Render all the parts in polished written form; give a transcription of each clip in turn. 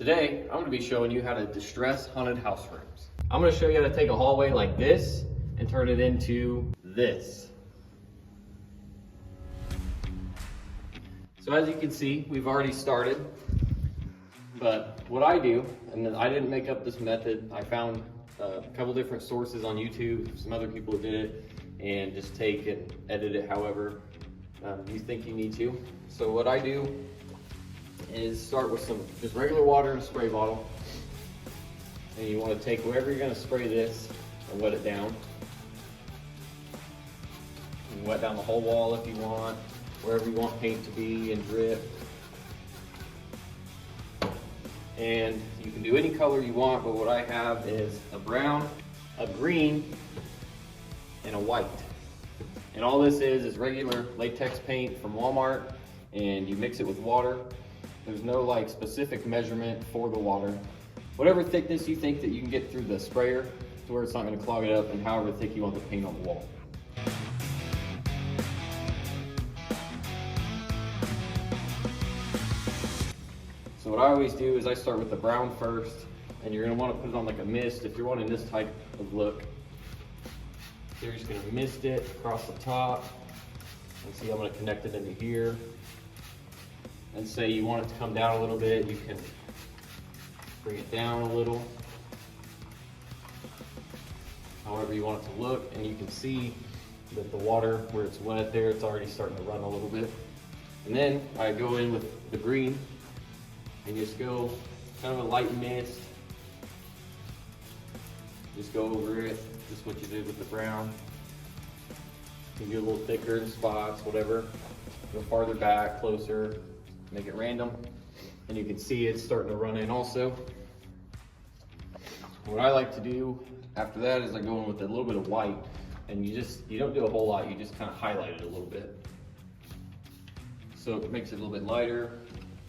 Today, I'm going to be showing you how to distress haunted house rooms. I'm going to show you how to take a hallway like this and turn it into this. So as you can see, we've already started. But what I do, and I didn't make up this method, I found a couple different sources on YouTube, some other people did it, and just take and edit it however you think you need to. So what I do is start with some just regular water in a spray bottle, and you want to take wherever you're going to spray this and wet it down. You can wet down the whole wall if you want, wherever you want paint to be and drip. And you can do any color you want, but what I have is a brown, a green, and a white. And all this is regular latex paint from Walmart, and you mix it with water. There's no like specific measurement for the water. Whatever thickness you think that you can get through the sprayer to where it's not going to clog it up, and however thick you want the paint on the wall. So what I always do is I start with the brown first, and you're going to want to put it on like a mist if you're wanting this type of look. So you're just going to mist it across the top, and see I'm going to connect it into here. And say you want it to come down a little bit, you can bring it down a little, however you want it to look, and you can see that the water where it's wet there, it's already starting to run a little bit. And then I go in with the green and just go kind of a light mist, just go over it, just what you did with the brown. You can get a little thicker in spots, whatever, go farther back, closer, make it random, and you can see it's starting to run in also. What I like to do after that is I go in with a little bit of white, and you don't do a whole lot, you just kind of highlight it a little bit. So it makes it a little bit lighter,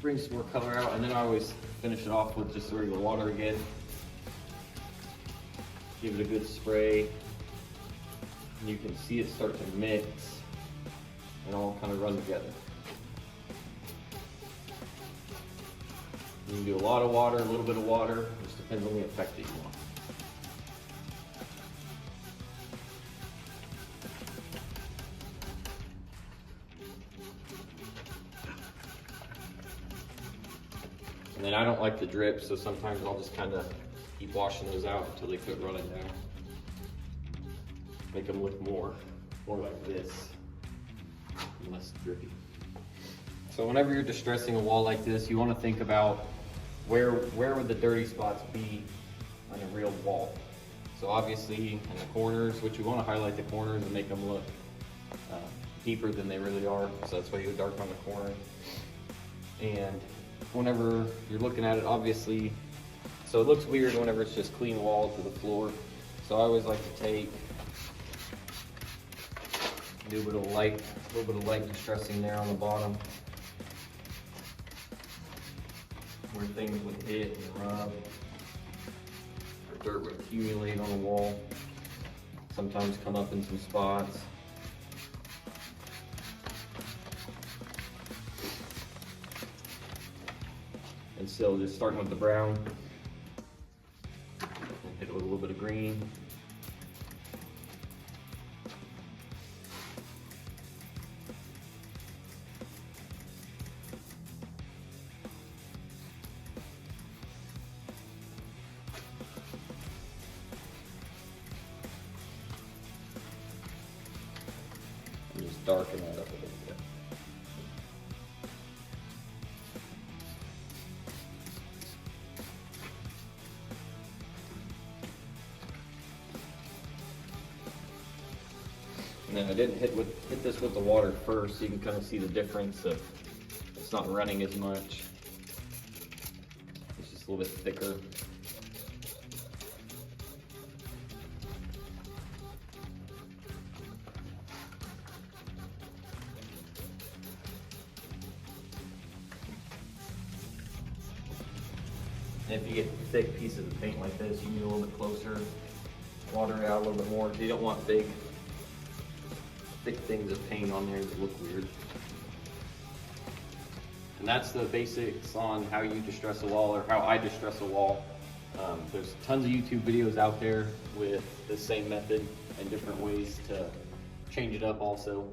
brings some more color out, and then I always finish it off with just regular water again. Give it a good spray, and you can see it start to mix and all kind of run together. You can do a lot of water, a little bit of water, it just depends on the effect that you want. And then I don't like the drip, so sometimes I'll just kind of keep washing those out until they quit running down. Make them look more like this, and less drippy. So whenever you're distressing a wall like this, you want to think about where would the dirty spots be on a real wall. So obviously in the corners, which you want to highlight the corners and make them look deeper than they really are. So that's why you go dark on the corner. And whenever you're looking at it, obviously, so it looks weird whenever it's just clean wall to the floor. So I always like to take a little bit of light distressing there on the bottom, where things would hit and rub, or dirt would accumulate on the wall, sometimes come up in some spots. And still just starting with the brown, and hit it with a little bit of green. And just darken that up a little bit. And then I didn't hit this with the water first, so you can kind of see the difference of it's not running as much. It's just a little bit thicker. And if you get thick pieces of paint like this, you can get a little bit closer, water it out a little bit more. You don't want big, thick things of paint on there that look weird. And that's the basics on how you distress a wall, or how I distress a wall. There's tons of YouTube videos out there with the same method and different ways to change it up also.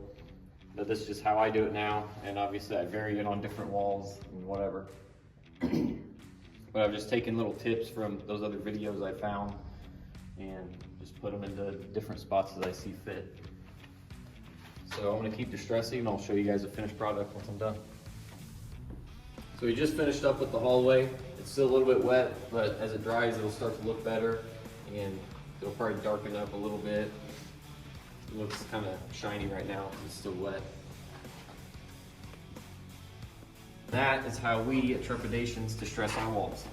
But this is just how I do it now, and obviously I vary it on different walls and whatever. But I've just taken little tips from those other videos I found and just put them into different spots as I see fit. So I'm gonna keep distressing and I'll show you guys the finished product once I'm done. So we just finished up with the hallway. It's still a little bit wet, but as it dries, it'll start to look better and it'll probably darken up a little bit. It looks kind of shiny right now because it's still wet. That is how we at Trepidations distress our walls.